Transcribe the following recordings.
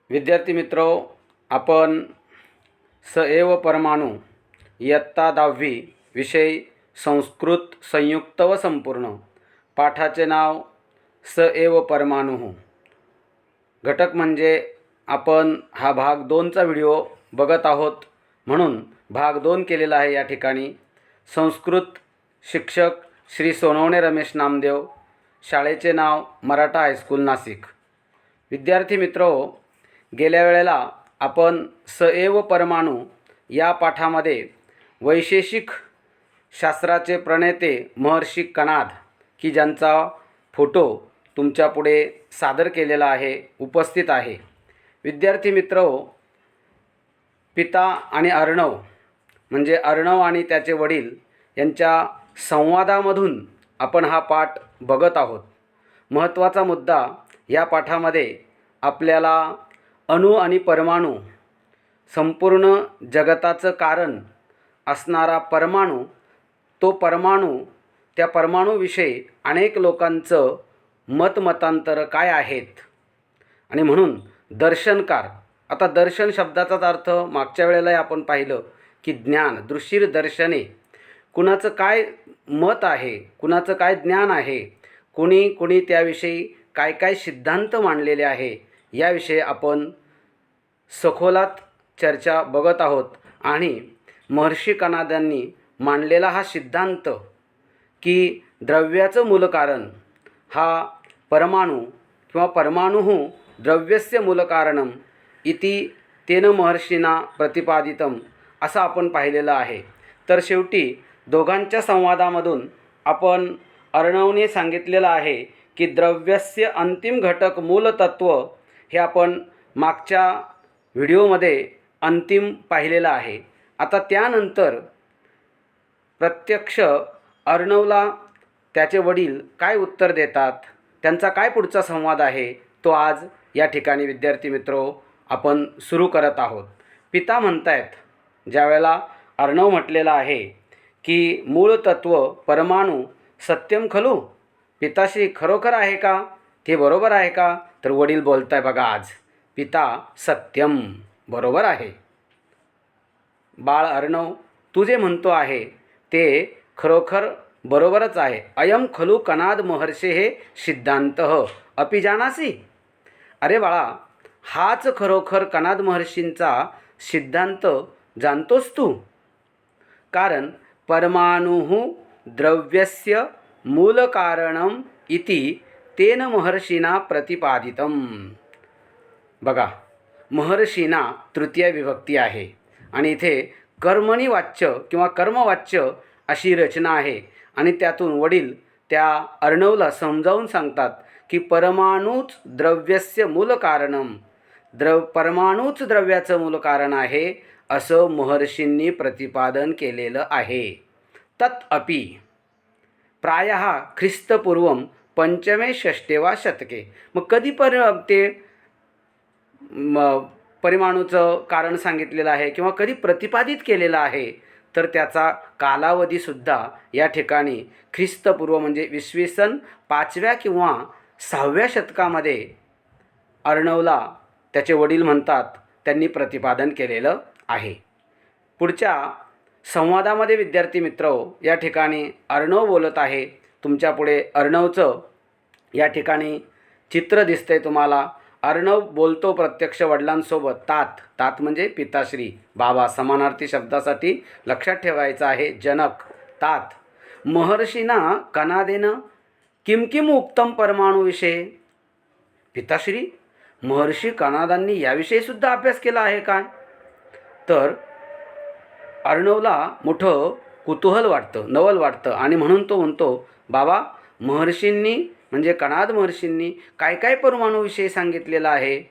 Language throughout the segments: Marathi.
विद्यार्थी मित्रो, आपण स एव परमाणु इयत्ता 10वी विषय संस्कृत संयुक्त व संपूर्ण पाठाचे नाव स एव परमाणु घटक म्हणजे आपण हा भाग 2चा व्हिडिओ बघत आहोत म्हणून भाग 2 केलेला आहे। या ठिकाणी संस्कृत शिक्षक श्री सोनवणे रमेश नामदेव, शाळेचे नाव मराठा हायस्कूल नाशिक। विद्यार्थी मित्रो, गेल्या वेळेला आपण स एव परमाणु या पाठामध्ये वैशेषिक शास्त्राचे प्रणेते महर्षी कणाद की ज्यांचा फोटो तुमच्या पुढे सादर केलेला आहे, उपस्थित आहे। विद्यार्थी मित्रो, पिता आणि अर्णव म्हणजे अर्णव आणि त्याचे वडील यांच्या संवादामधून आपण हा पाठ बघत आहोत। महत्त्वाचा मुद्दा या पाठामध्ये आपल्याला अणु आणि परमाणु, संपूर्ण जगताचं कारण असणारा परमाणु, तो परमाणु, त्या परमाणुविषयी अनेक लोकांचं मतांतर काय आहेत आणि म्हणून दर्शनकार। आता दर्शन शब्दाचाच अर्थ मागच्या वेळेला आपण पाहिलं की ज्ञान, दृश्य दर्शने, कुणाचं काय मत आहे, कुणाचं काय ज्ञान आहे, कुणी त्याविषयी काय काय सिद्धांत मांडलेले आहे, याविषयी आपण सखोलात चर्चा बघत आहोत। आणि महर्षी कणादांनी मांडलेला हा सिद्धांत की द्रव्याचं मूल कारण हा परमाणु किंवा परमाणुः द्रव्यस्य मूल कारणम इति तेन महर्षीना प्रतिपादितम असं आपण पाहिलेलं आहे। तर शेवटी दोघांच्या संवादामधून आपण अर्णवने सांगितलेलं आहे की द्रव्यस्य अंतिम घटक मूलतत्व हे आपण मागच्या व्हिडिओमध्ये अंतिम पाहिलेलं आहे। आता त्यानंतर प्रत्यक्ष अर्णवला त्याचे वडील काय उत्तर देतात, त्यांचा काय पुढचा संवाद आहे, तो आज या ठिकाणी विद्यार्थी मित्रो आपण सुरू करत आहोत। पिता म्हणतायत, ज्यावेळेला अर्णव म्हटलेला आहे की मूळ तत्व परमाणु सत्यम खलु, पिताश्री खरोखर आहे का, ते बरोबर आहे का? तर वडील बोलताय बघा आज, पिता सत्यम, बरोबर आहे। बाळ अर्णव, तू जे म्हणतो आहे ते खरोखर बरोबरच आहे। अयम खलु कणाद महर्षे हे सिद्धांत अपि जानासी, अरे बाळा, हाच खरोखर कणाद महर्षींचा सिद्धांत जाणतोस तू? कारण परमाणुः द्रव्यस्य मूल कारणम इति तेन महर्षीना प्रतिपादितम। बघा, महर्षीना तृतीय विभक्ती आहे आणि इथे कर्मणी वाच्य किंवा कर्मवाच्य अशी रचना आहे आणि त्यातून वडील त्या अर्णवला समजावून सांगतात की परमाणुच द्रव्यस्य मूल कारणम, परमाणुच द्रव्याचं मूल कारण आहे असं महर्षींनी प्रतिपादन केलेलं आहे। तत् अपि प्रायः ख्रिस्तपूर्वम 5मे 6 वा शतके। मग कधी ते परमाणुचं कारण सांगितलेलं आहे किंवा कधी प्रतिपादित केलेलं आहे, तर त्याचा कालावधीसुद्धा या ठिकाणी ख्रिस्तपूर्व म्हणजे इसवी सन 5व्या किंवा 6व्या शतकामध्ये अर्णवला त्याचे वडील म्हणतात त्यांनी प्रतिपादन केलेलं आहे। पुढच्या संवादामध्ये विद्यार्थी मित्र, या ठिकाणी अर्णव बोलत आहे, तुमच्या पुढे अर्णवचं या ठिकाणी चित्र दिसतंय तुम्हाला। अर्णव बोलतो प्रत्यक्ष वडिलांसोबत। तात म्हणजे पिताश्री, बाबा, समानार्थी शब्दासाठी लक्षात ठेवायचं आहे जनक, तात। महर्षीना कणादेन किम उक्तम परमाणुविषयी, पिताश्री, महर्षी कणादांनी याविषयी सुद्धा अभ्यास केला आहे काय? तर अर्णवला मोठं कुतूहल वाटतं, नवल वाटतं आणि म्हणून तो म्हणतो, बाबा, महर्षींनी म्हणजे कणाद महर्षींनी काय काय परमाणुविषयी सांगितलेलं आहे?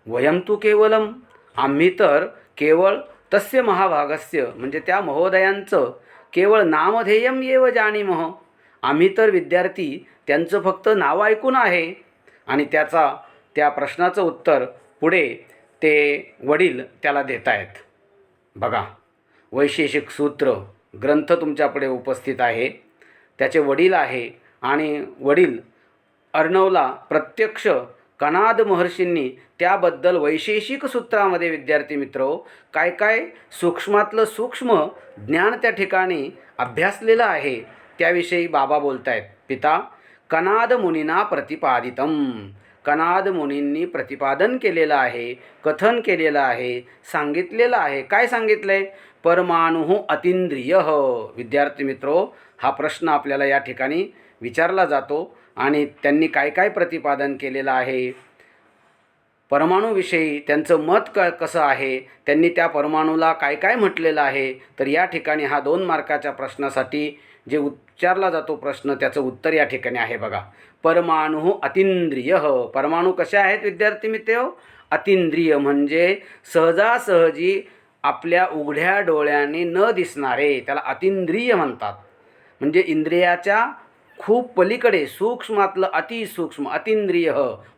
वयम तु केवलम, आम्ही तर केवळ तस्य महाभागस्य म्हणजे त्या महोदयांचं केवळ नामधेयम येव जानीमः, आम्ही तर विद्यार्थी त्यांचं फक्त नाव ऐकून आहे। आणि त्या प्रश्नाचं उत्तर पुढे ते वडील त्याला देत आहेत। बघा, वैशेषिक सूत्र ग्रंथ तुमच्यापुढे उपस्थित आहे, त्याचे वडील आहे आणि वडील अर्णवला प्रत्यक्ष कणाद महर्षींनी त्याबद्दल वैशेषिक सूत्रामध्ये विद्यार्थी मित्र काय काय सूक्ष्मातलं सूक्ष्म ज्ञान त्या ठिकाणी अभ्यासलेलं आहे त्याविषयी बाबा बोलत आहेत. पिता कणाद मुनीना प्रतिपादितम, कणाद मुनींनी प्रतिपादन केलेलं आहे, कथन केलेलं आहे, सांगितलेलं आहे. काय सांगितलंय? परमाणु अतींद्रिय. विद्यार्थी मित्रो, हा प्रश्न आपल्याला या ठिकाणी विचारला जातो आणि त्यांनी काय काय प्रतिपादन केलेलं आहे, परमाणूविषयी त्यांचं मत कसं आहे, त्यांनी त्या परमाणूला काय काय म्हटलेलं आहे. तर या ठिकाणी हा 2 मार्काच्या प्रश्नासाठी जे विचारला जातो प्रश्न, त्याचं उत्तर या ठिकाणी आहे बघा. परमाणु अतींद्रिय. परमाणू कसे आहेत विद्यार्थी मित्र? अतींद्रिय म्हणजे सहजासहजी आपल्या उघड्या डोळ्याने न दिसणारे, त्याला अतींद्रिय म्हणतात. म्हणजे इंद्रियाच्या खूप पलीकडे, सूक्ष्मातलं अतिसूक्ष्म, अतींद्रिय.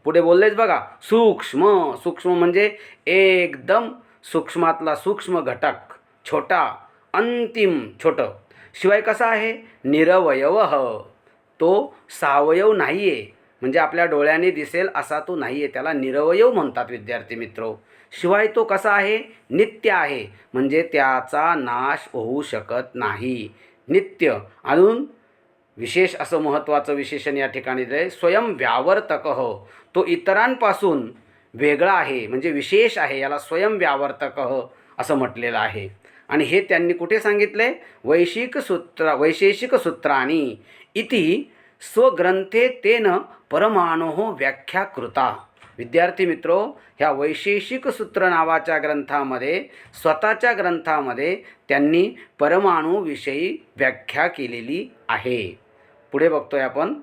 पुढे बोललेच बघा, सूक्ष्म. सूक्ष्म म्हणजे एकदम सूक्ष्मातला सूक्ष्म घटक, छोटा, अंतिम छोटं. शिवाय कसा आहे? निरवयव. तो सावयव नाही आहे, म्हणजे आपल्या डोळ्याने दिसेल असा तो नाही आहे, त्याला निरवयव म्हणतात विद्यार्थी मित्रो. शिवाय तो कसा आहे? नित्य आहे, म्हणजे त्याचा नाश होऊ शकत नाही. नित्य. अजून विशेष असं महत्त्वाचं विशेषण या ठिकाणी दिलं आहे, स्वयंव्यावर्तक. तो इतरांपासून वेगळा आहे, म्हणजे विशेष आहे, याला स्वयंव्यावर्तक असं म्हटलेलं आहे. आणि हे त्यांनी कुठे सांगितले? वैशेषिक सूत्राणी इति स्वग्रंथे तेन परमाणो व्याख्या कृता. विद्यार्थी मित्रो, ह्या वैशेषिक सूत्र नावाच्या ग्रंथामध्ये, स्वतःच्या ग्रंथामध्ये त्यांनी परमाणूविषयी व्याख्या केलेली आहे. पुढे बघतोय आपण.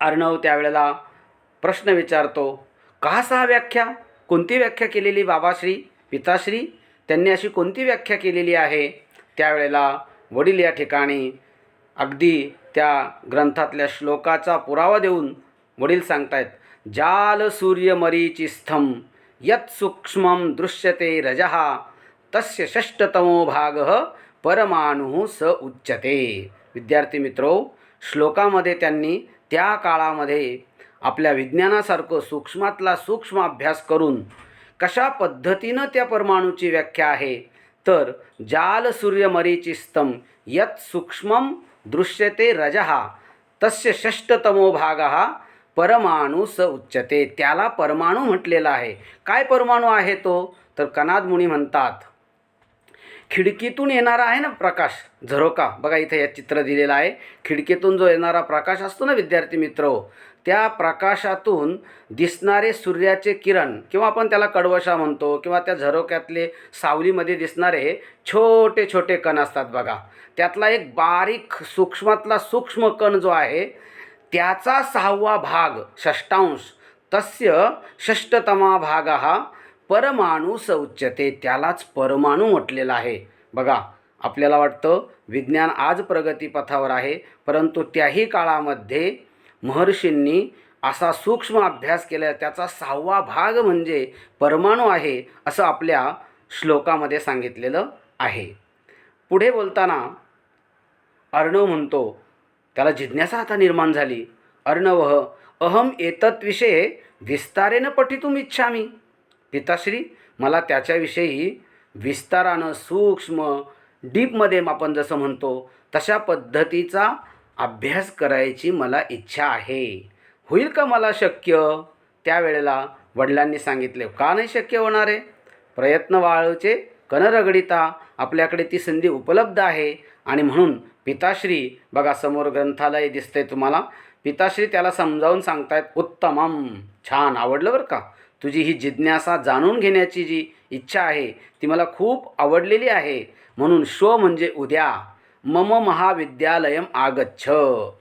अर्णव त्यावेळेला प्रश्न विचारतो, का सा व्याख्या? कोणती व्याख्या केलेली बाबाश्री, पिताश्री? त्यांनी अशी कोणती व्याख्या केलेली आहे? त्यावेळेला वडील या ठिकाणी अगदी त्या ग्रंथातल्या श्लोकाचा पुरावा देऊन वडील सांगतायत, जाल सूर्यमरीचिस्थं यत् सूक्ष्मं दृश्यते रजः तस्य षष्ठतमो भागः परमाणु स उच्यते. विद्यार्थी मित्रो, श्लोकामध्ये त्यांनी त्या काळामध्ये आपल्या विज्ञानासारखं सूक्ष्मातला सूक्ष्म अभ्यास करून कशा पद्धतीनं त्या परमाणूची व्याख्या आहे, तर जाल सूर्यमरीचिस्थं यत् सूक्ष्मं दृश्यते रजः तस्य षष्ठतमो भागः परमाणु स उच्यते. त्याला परमाणू म्हटलेला आहे. काय परमाणू आहे तो? तर कणाद मुनी म्हणतात, खिडकीतून येणारा आहे ना प्रकाश, झरोका. बघा इथे या चित्र दिलेलं आहे. खिडकीतून जो येणारा प्रकाश असतो ना विद्यार्थी मित्र, त्या प्रकाशातून दिसणारे सूर्याचे किरण, किंवा आपण त्याला कडवशा म्हणतो, किंवा त्या झरोक्यातले सावलीमध्ये दिसणारे छोटे छोटे कण असतात बघा. त्यातला एक बारीक सूक्ष्मातला सूक्ष्म कण जो आहे, त्याचा 6वा भाग, षष्ठांश, तस्य षष्ठतमा भागः परमाणु स उच्यते. त्यालाच परमाणू म्हटलेला आहे. बघा, आपल्याला वाटतं विज्ञान आज प्रगतीपथावर आहे, परंतु त्याही काळामध्ये महर्षींनी असा सूक्ष्म अभ्यास केला, त्याचा 6वा भाग म्हणजे परमाणू आहे, असं आपल्या श्लोकामध्ये सांगितलेलं आहे. पुढे बोलताना अर्णव म्हणतो, त्याला जिज्ञासा आता निर्माण झाली. अर्णवः अहम एतत्विषये विस्तारेण पठितुम इच्छामि. पिताश्री, मला त्याच्याविषयी विस्तारानं, सूक्ष्म, डीपमध्ये आपण जसं म्हणतो तशा पद्धतीचा अभ्यास करायची मला इच्छा आहे. होईल का मला शक्य? त्यावेळेला वडिलांनी सांगितले, का नाही शक्य होणार आहे? प्रयत्न वाळूचे कण रगडिता. आपल्याकडे ती संधी उपलब्ध आहे. आणि म्हणून पिताश्री, बघा समोर ग्रंथालय दिसतंय तुम्हाला, पिताश्री त्याला समजावून सांगतायत, उत्तमम, छान, आवडलं बरं का. तुझी ही जिज्ञासा जाणून घेण्याची जी इच्छा आहे ती मला खूप आवडलेली आहे. म्हणून श्व म्हणजे उद्या, मम महाविद्यालयम आगच्छ,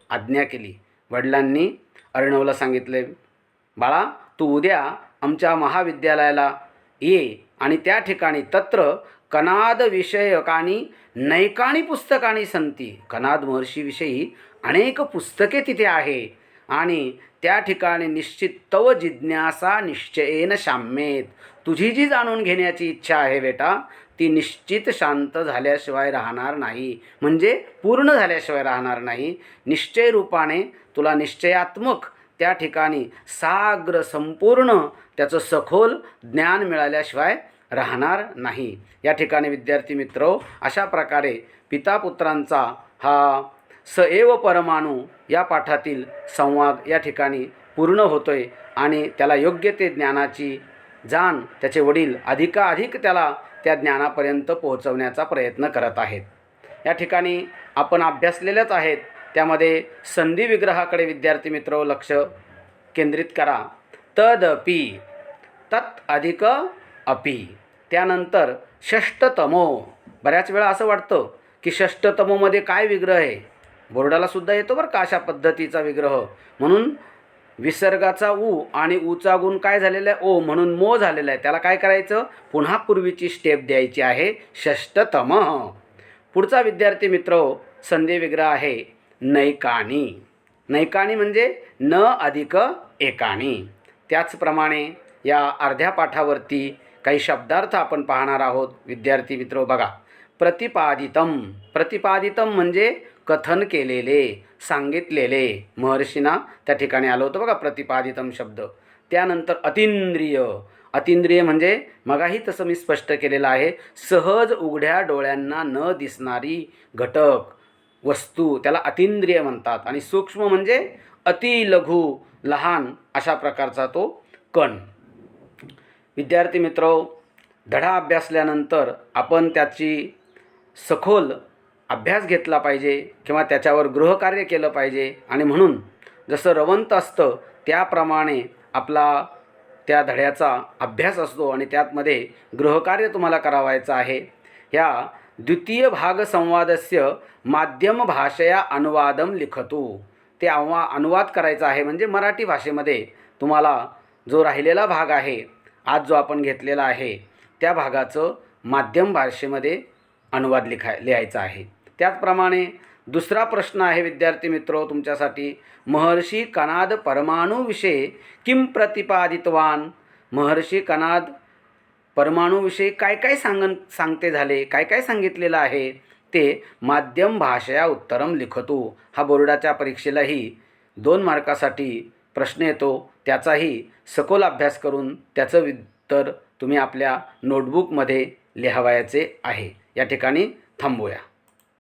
आज्ञा केली. वडिलांनी अर्णवला सांगितले, बाळा तू उद्या आमच्या महाविद्यालयाला ये आणि त्या ठिकाणी तत्र कणाद विषयकानी नैकाणी पुस्तकानी संती. कणाद महर्षीविषयी अनेक पुस्तके तिथे आहे आणि त्या ठिकाणी निश्चित तव जिज्ञासा निश्चयेन शाम्येत. तुझी जी जाणून घेण्याची इच्छा आहे बेटा, ती निश्चित शांत झाल्याशिवाय राहणार नाही, म्हणजे पूर्ण झाल्याशिवाय राहणार नाही. निश्चय रूपाने तुला निश्चयात्मक त्या ठिकाणी साग्र संपूर्ण त्याचं सखोल ज्ञान मिळाल्याशिवाय राहणार नाही. या ठिकाणी विद्यार्थी मित्र, अशा प्रकारे पिता पुत्रांचा हा स एव परमाणू या पाठातील संवाद या ठिकाणी पूर्ण होतोय आणि त्याला योग्य ते ज्ञानाची जाण त्याचे वडील अधिकाधिक त्याला त्या ज्ञानापर्यंत पोहोचवण्याचा प्रयत्न करत आहेत. या ठिकाणी आपण अभ्यासलेलेच आहेत. त्यामध्ये संधी विग्रहाकडे विद्यार्थी मित्र लक्ष केंद्रित करा. तदपि, तत् अधिक अपि. त्यानंतर षष्टतमो. बऱ्याच वेळा असं वाटतं की षष्टतमोमध्ये काय विग्रह आहे. बोर्डाला सुद्धा येतो बरं का अशा पद्धतीचा विग्रह. म्हणून विसर्गाचा ऊ आणि ऊचा गुण काय झालेला आहे, ओ, म्हणून मो झालेला आहे. त्याला काय करायचं, पुन्हा पूर्वीची स्टेप द्यायची आहे, षष्टतम. पुढचा विद्यार्थी मित्र संधी विग्रह आहे नैकानी. नैकानी म्हणजे न अधिक एकानी. त्याचप्रमाणे या अर्ध्या पाठावरती काही शब्दार्थ आपण पाहणार आहोत. विद्यार्थी मित्र बघा, प्रतिपादितम. प्रतिपादितम म्हणजे कथन केलेले, सांगितलेले. महर्षींना त्या ठिकाणी आलं होतं बघा प्रतिपादितम शब्द. त्यानंतर अतींद्रिय. अतींद्रिय म्हणजे मगाही तसं मी स्पष्ट केलेलं आहे, सहज उघड्या डोळ्यांना न दिसणारी घटक वस्तू त्याला अतींद्रिय म्हणतात. आणि सूक्ष्म म्हणजे अतिलघु, लहान अशा प्रकारचा तो कण. विद्यार्थी मित्र, धडा अभ्यासल्यानंतर आपण त्याची सखोल अभ्यास घेतला पाहिजे किंवा त्याच्यावर गृहकार्य केलं पाहिजे. आणि म्हणून जसं रवंत असतं त्याप्रमाणे आपला त्या धड्याचा अभ्यास असतो आणि त्यातमध्ये गृहकार्य तुम्हाला करावायचं आहे. ह्या द्वितीय भाग संवादस्य माध्यम भाषया अनुवादम लिखतु. ते अनुवाद करायचा आहे म्हणजे मराठी भाषेमध्ये तुम्हाला जो राहिलेला भाग आहे, आज जो आपण घेतलेला आहे, त्या भागाचं माध्यम भाषेमध्ये अनुवाद लिहायचा आहे. त्याचप्रमाणे दुसरा प्रश्न आहे विद्यार्थी मित्र तुमच्यासाठी, महर्षी कणाद परमाणुविषयी किं प्रतिपादितवान. महर्षी कणाद परमाणुविषयी काय काय सांगते झाले, काय काय सांगितलेलं आहे ते माध्यम भाषया उत्तरम लिखतु. हा बोर्डाच्या परीक्षेलाही 2 मार्कासाठी प्रश्न येतो. त्याचाही सखोल अभ्यास करून त्याचं उत्तर तुम्ही आपल्या नोटबुकमध्ये लिहावयाचे आहे. या ठिकाणी थांबूया.